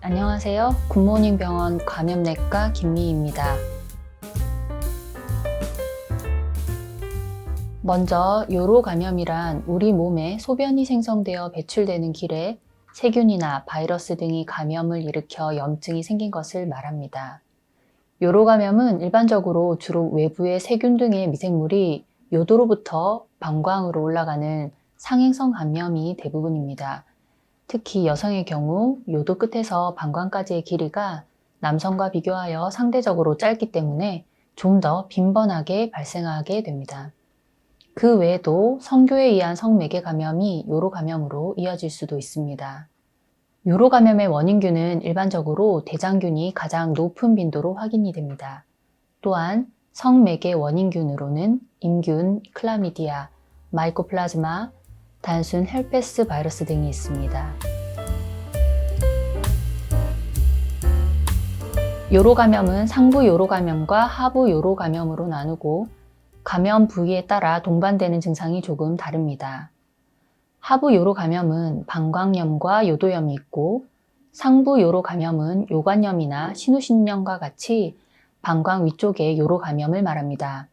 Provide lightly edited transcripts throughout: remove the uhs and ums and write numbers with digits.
안녕하세요. 굿모닝 병원 감염내과 김미희입니다. 먼저 요로 감염이란 우리 몸에 소변이 생성되어 배출되는 길에 세균이나 바이러스 등이 감염을 일으켜 염증이 생긴 것을 말합니다. 요로 감염은 일반적으로 주로 외부의 세균 등의 미생물이 요도로부터 방광으로 올라가는 상행성 감염이 대부분입니다. 특히 여성의 경우 요도 끝에서 방광까지의 길이가 남성과 비교하여 상대적으로 짧기 때문에 좀 더 빈번하게 발생하게 됩니다. 그 외에도 성교에 의한 성매개 감염이 요로 감염으로 이어질 수도 있습니다. 요로 감염의 원인균은 일반적으로 대장균이 가장 높은 빈도로 확인이 됩니다. 또한 성매개 원인균으로는 임균, 클라미디아, 마이코플라즈마, 단순 헤르페스 바이러스 등이 있습니다. 요로 감염은 상부 요로 감염과 하부 요로 감염으로 나누고 감염 부위에 따라 동반되는 증상이 조금 다릅니다. 하부 요로 감염은 방광염과 요도염이 있고 상부 요로 감염은 요관염이나 신우신염과 같이 방광 위쪽의 요로 감염을 말합니다.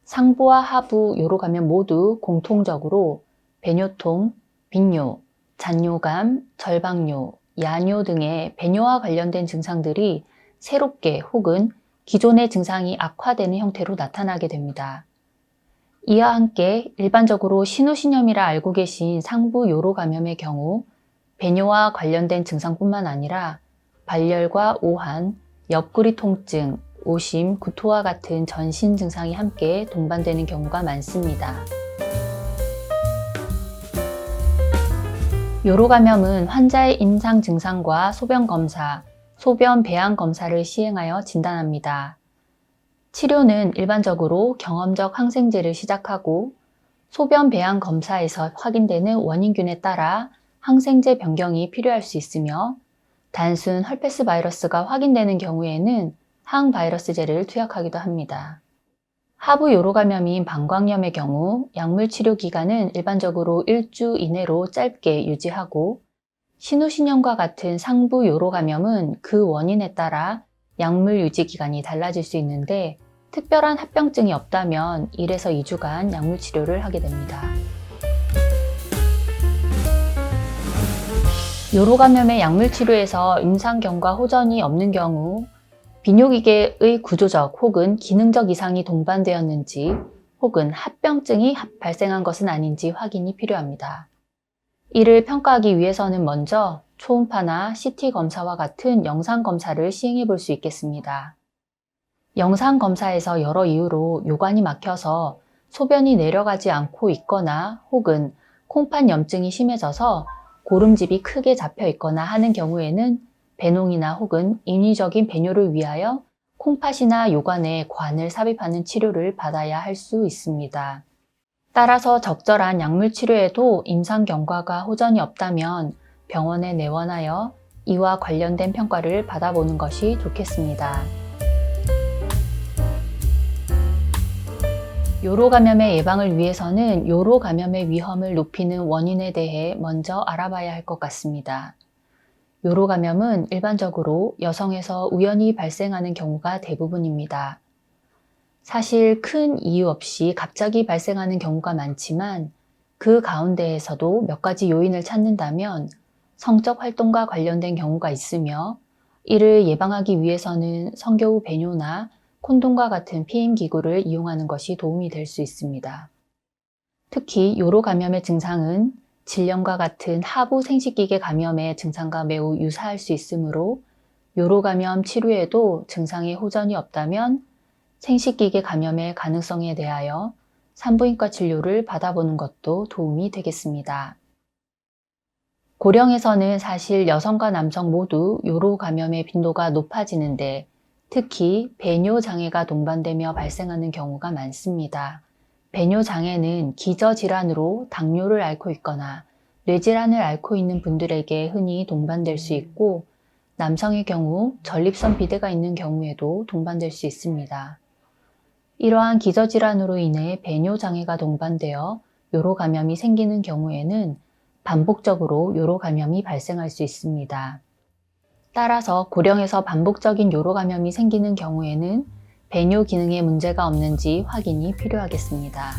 상부와 하부 요로 감염 모두 공통적으로 배뇨통, 빈뇨, 잔뇨감, 절박뇨, 야뇨 등의 배뇨와 관련된 증상들이 새롭게 혹은 기존의 증상이 악화되는 형태로 나타나게 됩니다. 이와 함께 일반적으로 신우신염이라 알고 계신 상부 요로 감염의 경우 배뇨와 관련된 증상뿐만 아니라 발열과 오한, 옆구리 통증, 오심, 구토와 같은 전신 증상이 함께 동반되는 경우가 많습니다. 요로 감염은 환자의 임상 증상과 소변 검사, 소변 배양 검사를 시행하여 진단합니다. 치료는 일반적으로 경험적 항생제를 시작하고 소변 배양 검사에서 확인되는 원인균에 따라 항생제 변경이 필요할 수 있으며 단순 헐페스 바이러스가 확인되는 경우에는 항바이러스제를 투약하기도 합니다. 하부 요로 감염인 방광염의 경우 약물 치료 기간은 일반적으로 1주 이내로 짧게 유지하고 신우신염과 같은 상부 요로 감염은 그 원인에 따라 약물 유지 기간이 달라질 수 있는데 특별한 합병증이 없다면 1에서 2주간 약물 치료를 하게 됩니다. 요로 감염의 약물 치료에서 임상경과 호전이 없는 경우 비뇨기계의 구조적 혹은 기능적 이상이 동반되었는지 혹은 합병증이 발생한 것은 아닌지 확인이 필요합니다. 이를 평가하기 위해서는 먼저 초음파나 CT 검사와 같은 영상 검사를 시행해 볼 수 있겠습니다. 영상 검사에서 여러 이유로 요관이 막혀서 소변이 내려가지 않고 있거나 혹은 콩팥 염증이 심해져서 고름집이 크게 잡혀 있거나 하는 경우에는 배농이나 혹은 인위적인 배뇨를 위하여 콩팥이나 요관에 관을 삽입하는 치료를 받아야 할 수 있습니다. 따라서 적절한 약물 치료에도 임상 경과가 호전이 없다면 병원에 내원하여 이와 관련된 평가를 받아보는 것이 좋겠습니다. 요로 감염의 예방을 위해서는 요로 감염의 위험을 높이는 원인에 대해 먼저 알아봐야 할 것 같습니다. 요로 감염은 일반적으로 여성에서 우연히 발생하는 경우가 대부분입니다. 사실 큰 이유 없이 갑자기 발생하는 경우가 많지만 그 가운데에서도 몇 가지 요인을 찾는다면 성적 활동과 관련된 경우가 있으며 이를 예방하기 위해서는 성교 후 배뇨나 콘돔과 같은 피임기구를 이용하는 것이 도움이 될 수 있습니다. 특히 요로 감염의 증상은 질염과 같은 하부 생식기계 감염의 증상과 매우 유사할 수 있으므로 요로 감염 치료에도 증상의 호전이 없다면 생식기계 감염의 가능성에 대하여 산부인과 진료를 받아보는 것도 도움이 되겠습니다. 고령에서는 사실 여성과 남성 모두 요로 감염의 빈도가 높아지는데 특히 배뇨 장애가 동반되며 발생하는 경우가 많습니다. 배뇨 장애는 기저질환으로 당뇨를 앓고 있거나 뇌질환을 앓고 있는 분들에게 흔히 동반될 수 있고 남성의 경우 전립선 비대가 있는 경우에도 동반될 수 있습니다. 이러한 기저질환으로 인해 배뇨 장애가 동반되어 요로 감염이 생기는 경우에는 반복적으로 요로 감염이 발생할 수 있습니다. 따라서 고령에서 반복적인 요로 감염이 생기는 경우에는 배뇨 기능에 문제가 없는지 확인이 필요하겠습니다.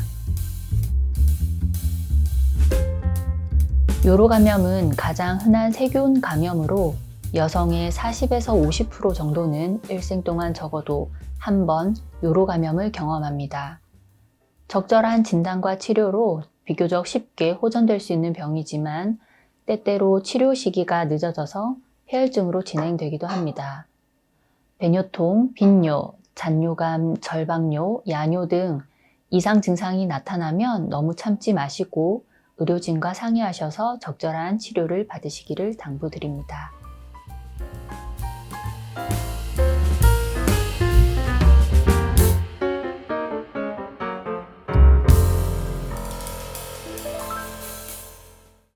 요로 감염은 가장 흔한 세균 감염으로 여성의 40에서 50% 정도는 일생 동안 적어도 한 번 요로 감염을 경험합니다. 적절한 진단과 치료로 비교적 쉽게 호전될 수 있는 병이지만 때때로 치료 시기가 늦어져서 폐혈증으로 진행되기도 합니다. 배뇨통, 빈뇨, 잔뇨감, 절박뇨, 야뇨 등 이상 증상이 나타나면 너무 참지 마시고 의료진과 상의하셔서 적절한 치료를 받으시기를 당부드립니다.